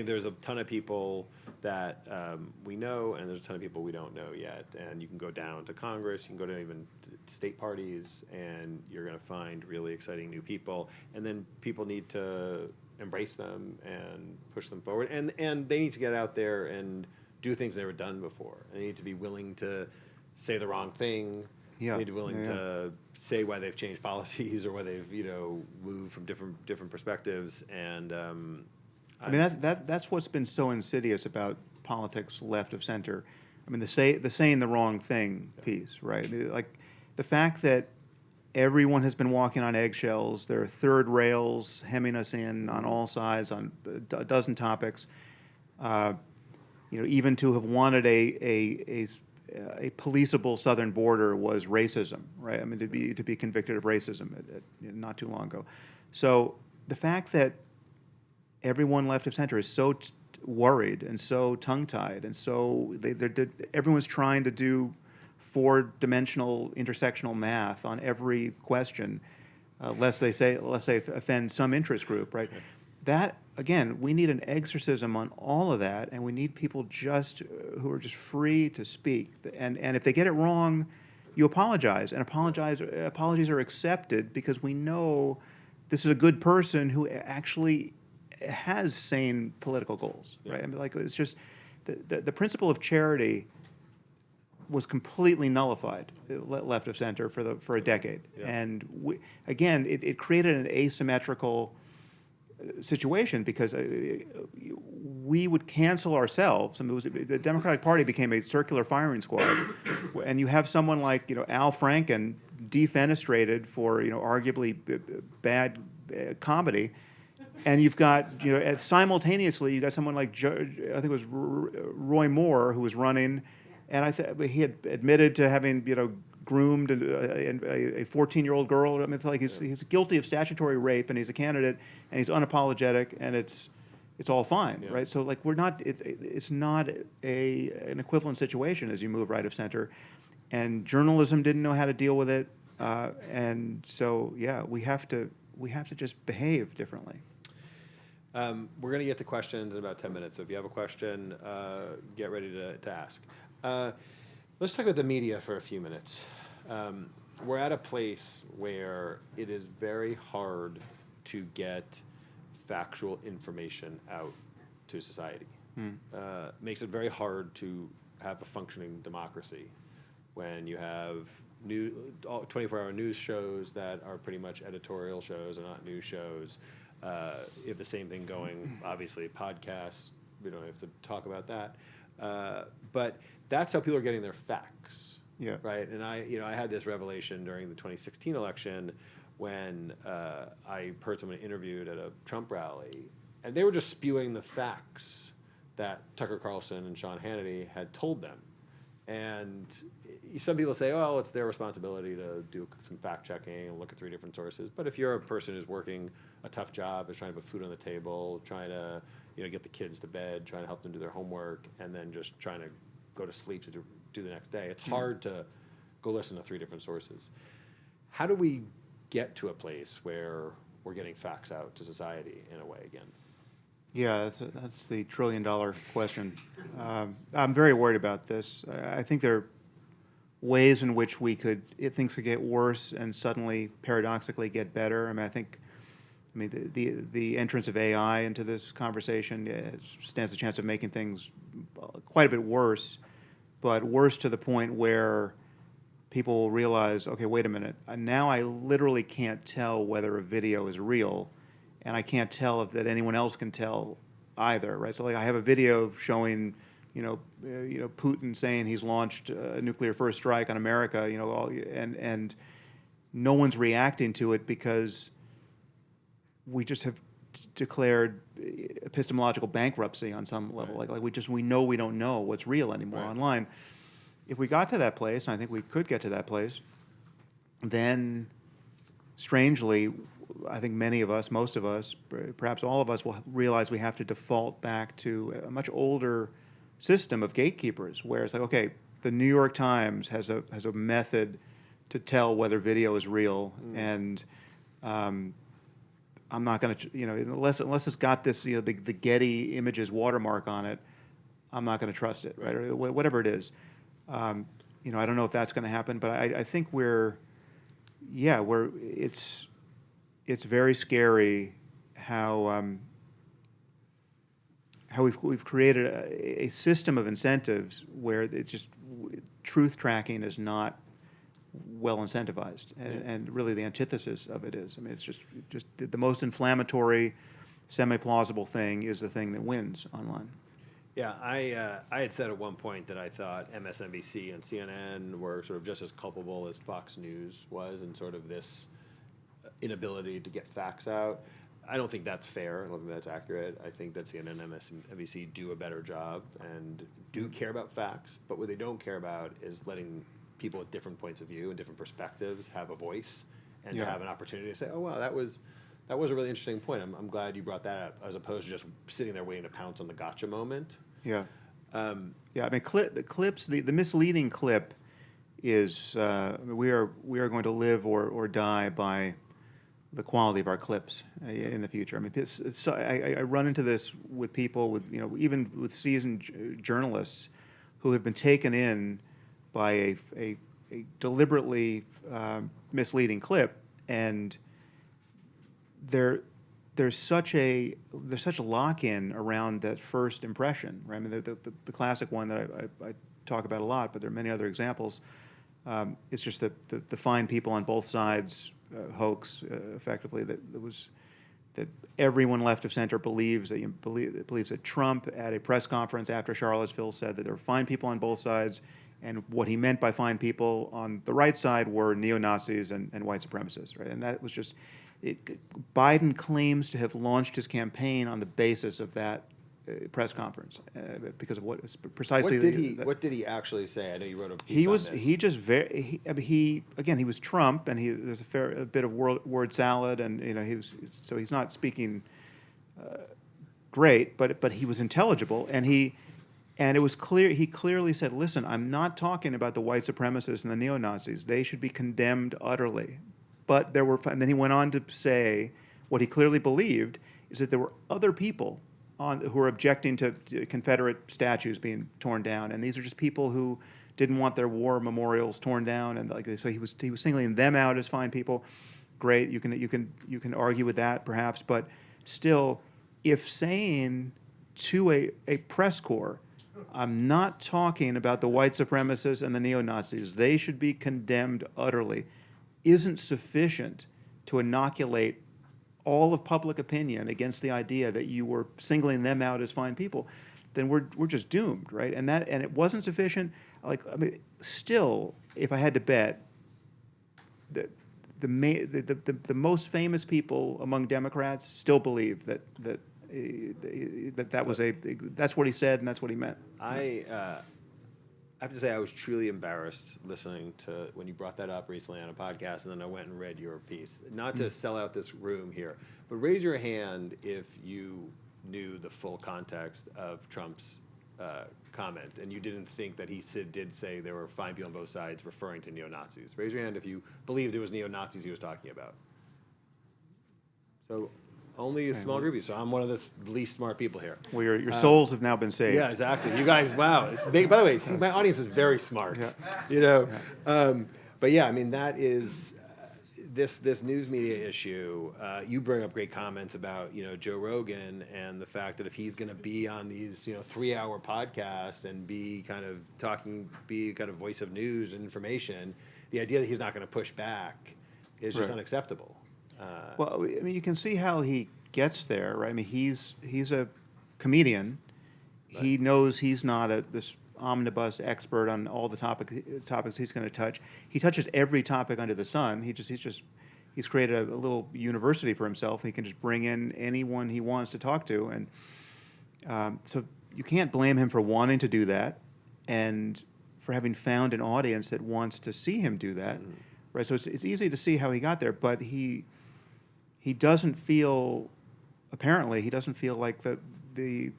there's a ton of people that we know, and there's a ton of people we don't know yet. And you can go down to Congress, you can go to even state parties, and you're going to find really exciting new people. And then people need to embrace them and push them forward, and they need to get out there and do things they've never done before. And they need to be willing to say the wrong thing. Yeah. They need to be willing to say why they've changed policies or why they've moved from different perspectives. And I mean, that's what's been so insidious about politics, left of center. I mean, the saying the wrong thing piece, right? Like the fact that everyone has been walking on eggshells. There are third rails hemming us in on all sides on a dozen topics. Even to have wanted a policeable southern border was racism, right? I mean, to be convicted of racism not too long ago. So the fact that everyone left of center is so worried and so tongue-tied, and so everyone's trying to do four-dimensional intersectional math on every question, lest they offend some interest group, right? That, again, we need an exorcism on all of that, and we need people who are just free to speak. And if they get it wrong, you apologize, and apologies are accepted, because we know this is a good person who actually has sane political goals, right? I mean, like, it's just the principle of charity was completely nullified, left of center, for a decade. Yeah. And again, it created an asymmetrical situation, because we would cancel ourselves. I mean, the Democratic Party became a circular firing squad, and you have someone like Al Franken defenestrated for arguably bad comedy, and you've got simultaneously you got someone like I think it was Roy Moore, who was running, and he had admitted to having groomed a 14-year-old girl. I mean, it's like he's guilty of statutory rape, and he's a candidate, and he's unapologetic, and it's all fine, right? So like it's not an equivalent situation as you move right of center, and journalism didn't know how to deal with it, and so we have to just behave differently. We're going to get to questions in about 10 minutes. So if you have a question, get ready to ask. Let's talk about the media for a few minutes. We're at a place where it is very hard to get factual information out to society. Makes it very hard to have a functioning democracy when you have 24-hour news shows that are pretty much editorial shows and not news shows. You have the same thing going, obviously, podcasts. We don't have to talk about that. But that's how people are getting their facts. Yeah. Right. And I had this revelation during the 2016 election when I heard someone interviewed at a Trump rally, and they were just spewing the facts that Tucker Carlson and Sean Hannity had told them. And some people say, well, it's their responsibility to do some fact checking and look at 3 different sources. But if you're a person who's working a tough job, is trying to put food on the table, trying to get the kids to bed, trying to help them do their homework, and then just trying to go to sleep to do the next day, it's hard to go listen to 3 different sources. How do we get to a place where we're getting facts out to society in a way again? Yeah, that's the trillion-dollar question. I'm very worried about this. I think there are ways in which things could get worse and suddenly, paradoxically, get better. I mean, the entrance of AI into this conversation stands a chance of making things quite a bit worse, but worse to the point where people will realize, okay, wait a minute, now I literally can't tell whether a video is real, and I can't tell that anyone else can tell either, right? So like I have a video showing, Putin saying he's launched a nuclear first strike on America, and no one's reacting to it because we just have declared epistemological bankruptcy on some level. Right. Like we know we don't know what's real anymore online. If we got to that place, and I think we could get to that place, then strangely, I think many of us, most of us, perhaps all of us, will realize we have to default back to a much older system of gatekeepers, where it's like, okay, the New York Times has a method to tell whether video is real, and I'm not going to, unless it's got this, the Getty Images watermark on it, I'm not going to trust it, right? Or whatever it is. I don't know if that's going to happen, but I think it's very scary how we've created a system of incentives where it's just truth tracking is not well incentivized, and really the antithesis of it is. I mean, it's just the most inflammatory, semi-plausible thing is the thing that wins online. Yeah, I had said at one point that I thought MSNBC and CNN were sort of just as culpable as Fox News was in sort of this inability to get facts out. I don't think that's fair. I don't think that's accurate. I think that CNN and MSNBC do a better job and do care about facts, but what they don't care about is letting people with different points of view and different perspectives have a voice and to have an opportunity to say, oh, wow, that was a really interesting point. I'm glad you brought that up, as opposed to just sitting there waiting to pounce on the gotcha moment. Yeah. I mean, the misleading clip is we are going to live or die by the quality of our clips in the future. I mean, I run into this with people, with even with seasoned journalists who have been taken in by a deliberately misleading clip, and there's such a lock-in around that first impression, right? I mean, the classic one that I talk about a lot, but there are many other examples. It's just the fine people on both sides hoax, effectively, that everyone left of center believes that Trump at a press conference after Charlottesville said that there were fine people on both sides, and what he meant by fine people on the right side were neo-Nazis and white supremacists, right? And that was just Biden claims to have launched his campaign on the basis of that press conference because of precisely. What did he actually say? I know you wrote a piece he on was this. he just very he again, he was Trump, and there's a bit of word salad, and he's not speaking great, but he was intelligible, and it was clear. He clearly said, "Listen, I'm not talking about the white supremacists and the neo-Nazis. They should be condemned utterly." But and then he went on to say what he clearly believed is that there were other people who were objecting to Confederate statues being torn down, and these are just people who didn't want their war memorials torn down, and so he was singling them out as fine people. Great, you can argue with that perhaps, but still, if saying to a press corps, I'm not talking about the white supremacists and the neo-Nazis, they should be condemned utterly, isn't sufficient to inoculate all of public opinion against the idea that you were singling them out as fine people, then we're just doomed, right? And it wasn't sufficient. Still, if I had to bet, the most famous people among Democrats still believe that's what he said and that's what he meant. I have to say I was truly embarrassed listening to when you brought that up recently on a podcast, and then I went and read your piece. Not to sell out this room here, but raise your hand if you knew the full context of Trump's comment, and you didn't think that he did say there were fine people on both sides referring to neo-Nazis. Raise your hand if you believed it was neo-Nazis he was talking about. So only a small group of you. So I'm one of the least smart people here. Well, your souls have now been saved. Yeah, exactly. You guys, wow. It's big. By the way, see, my audience is very smart. Yeah. But yeah, I mean, that is this news media issue. You bring up great comments about Joe Rogan and the fact that if he's going to be on these 3-hour podcasts and be kind of voice of news and information, the idea that he's not going to push back is just unacceptable. Well, I mean, you can see how he gets there, right? I mean, he's a comedian. Right. He knows he's not this omnibus expert on all the topics he's going to touch. He touches every topic under the sun. He's created a little university for himself. He can just bring in anyone he wants to talk to, and so you can't blame him for wanting to do that, and for having found an audience that wants to see him do that, right? So it's easy to see how he got there, but he doesn't feel, apparently, he doesn't feel like the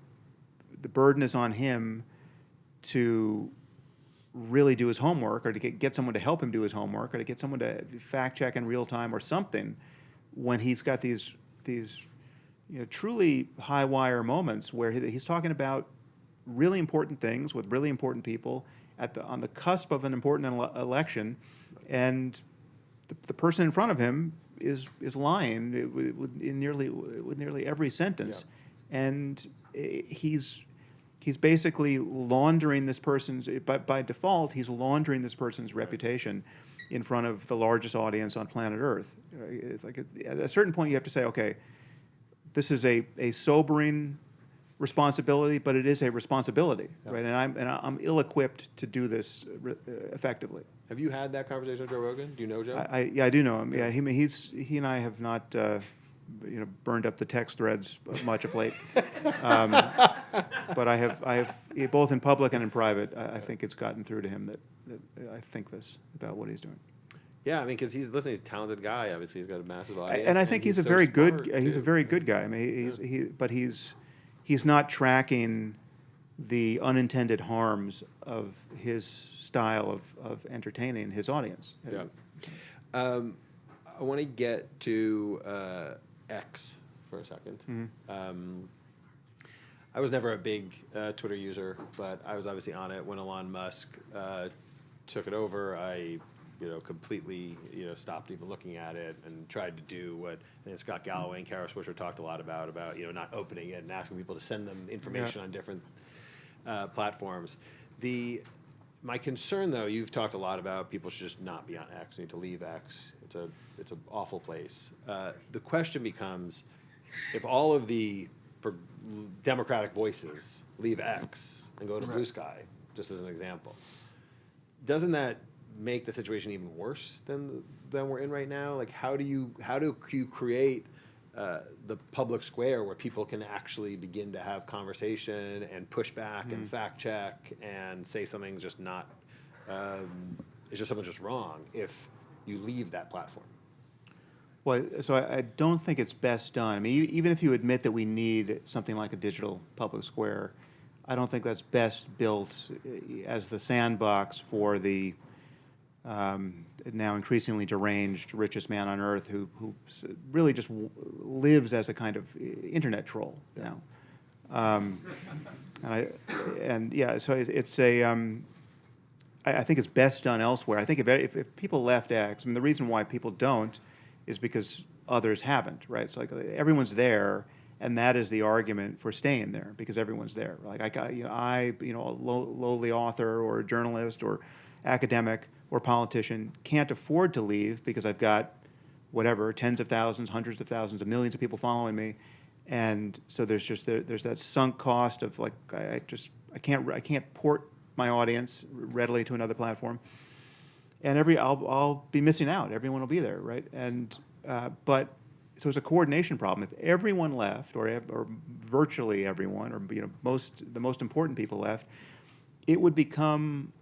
burden is on him to really do his homework, or to get someone to help him do his homework, or to get someone to fact check in real time or something, when he's got these truly high wire moments where he's talking about really important things with really important people on the cusp of an important election, and the person in front of him is lying with nearly every sentence, and he's basically laundering this person's by default. He's laundering this person's reputation in front of the largest audience on planet Earth. It's like at a certain point you have to say, okay, this is a sobering responsibility, but it is a responsibility, right? And I'm ill-equipped to do this effectively. Have you had that conversation with Joe Rogan? Do you know Joe? I do know him. Yeah, he and I have not burned up the text threads much of late, but I have both in public and in private. I think it's gotten through to him that I think this about what he's doing. Yeah, I mean, because he's a talented guy. Obviously, he's got a massive audience, and I think he's a so very good. Too. He's a very good guy. I mean, but he's not tracking the unintended harms of his style of entertaining his audience. Yeah. I want to get to X for a second. I was never a big Twitter user, but I was obviously on it when Elon Musk took it over. I completely, stopped even looking at it and tried to do what I think Scott Galloway and Kara Swisher talked a lot about, not opening it and asking people to send them information on different platforms. My concern, though, you've talked a lot about people should just not be on X, need to leave X. It's an awful place. The question becomes, if all of the Democratic voices leave X and go to Blue Sky, just as an example, doesn't that make the situation even worse than we're in right now? Like, how do you create the public square where people can actually begin to have conversation and push back and fact check and say something's just not, something's just wrong if you leave that platform? Well, so I don't think it's best done. I mean, even if you admit that we need something like a digital public square, I don't think that's best built as the sandbox for the now increasingly deranged richest man on earth who really just lives as a kind of internet troll now. So it's I think it's best done elsewhere. I think if people left X, I mean, the reason why people don't is because others haven't, right? So like everyone's there, and that is the argument for staying there because everyone's there. Like a lowly author or a journalist or academic or politician can't afford to leave because I've got whatever, tens of thousands, hundreds of thousands of millions of people following me, and so there's that sunk cost of like I can't port my audience readily to another platform, and I'll be missing out. Everyone will be there, right? And but so it's a coordination problem. If everyone left, or virtually everyone, or the most important people left, it would become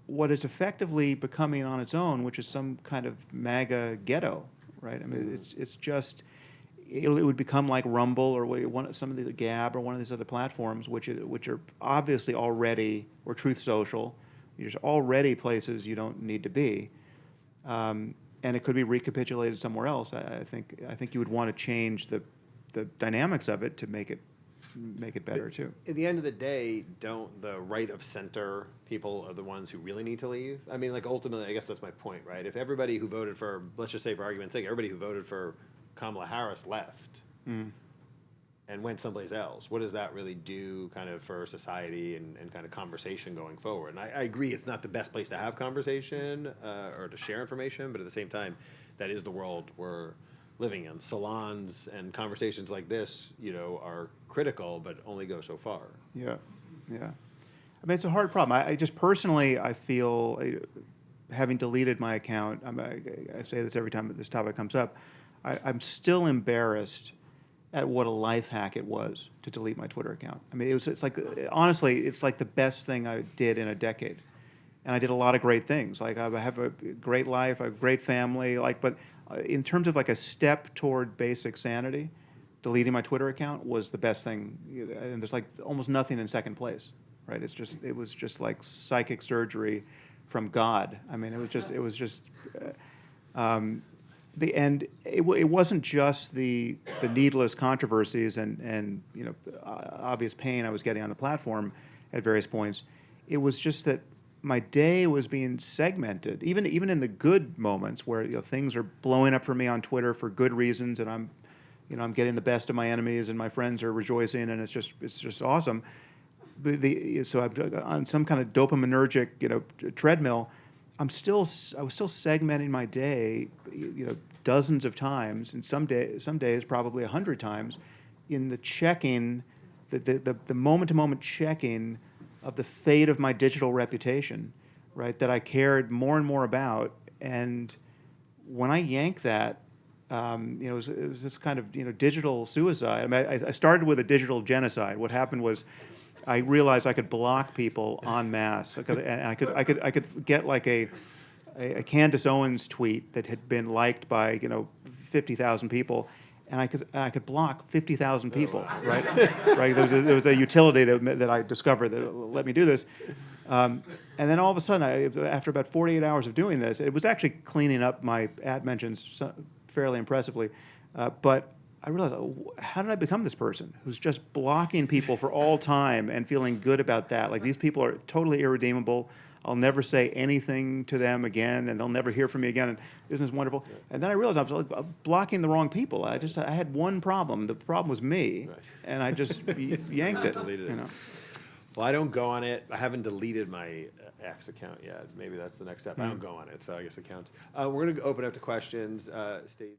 what is effectively becoming on its own, which is some kind of MAGA ghetto, right? I mean, it's just it would become like Rumble or some of the Gab or one of these other platforms, which are obviously already, or Truth Social, there's already places you don't need to be, and it could be recapitulated somewhere else. I think you would want to change the dynamics of it to make it better too. At the end of the day, don't the right of center people are the ones who really need to leave? I mean, like ultimately, I guess that's my point, right? If everybody who voted for, let's just say for argument's sake, everybody who voted for Kamala Harris left and went someplace else, what does that really do kind of for society and kind of conversation going forward? And I agree it's not the best place to have conversation or to share information, but at the same time, that is the world we're living in. Salons and conversations like this, are critical, but only go so far. Yeah. I mean, it's a hard problem. I just personally, I feel, having deleted my account, I say this every time this topic comes up, I'm still embarrassed at what a life hack it was to delete my Twitter account. I mean, it's like, honestly, it's like the best thing I did in a decade. And I did a lot of great things. Like, I have a great life, a great family, but in terms of like a step toward basic sanity, deleting my Twitter account was the best thing. And there's like almost nothing in second place, right? It was just like psychic surgery from God. I mean, it wasn't just the needless controversies and obvious pain I was getting on the platform at various points. It was just that my day was being segmented, even in the good moments where things are blowing up for me on Twitter for good reasons, and I'm getting the best of my enemies, and my friends are rejoicing, and it's just awesome. So I'm on some kind of dopaminergic treadmill. I was still segmenting my day, dozens of times, and some days probably 100 times, in the checking, the moment-to-moment checking of the fate of my digital reputation, right? That I cared more and more about, and when I yanked that, it was this kind of digital suicide. I mean, I started with a digital genocide. What happened was, I realized I could block people en masse, and I could get like a Candace Owens tweet that had been liked by 50,000 people, and I could block 50,000 people, right? Right. There was a utility that I discovered that let me do this, and then all of a sudden, after about 48 hours of doing this, it was actually cleaning up my ad mentions fairly impressively, but I realized, how did I become this person who's just blocking people for all time and feeling good about that? Like, these people are totally irredeemable. I'll never say anything to them again, and they'll never hear from me again. And isn't this wonderful? Yeah. And then I realized I was blocking the wrong people. I had one problem. The problem was me, right. And I just yanked it. Deleted it. You know? Well, I don't go on it. I haven't deleted my X account yet. Maybe that's the next step. I don't go on it, so I guess it counts. We're going to open up to questions. Stay.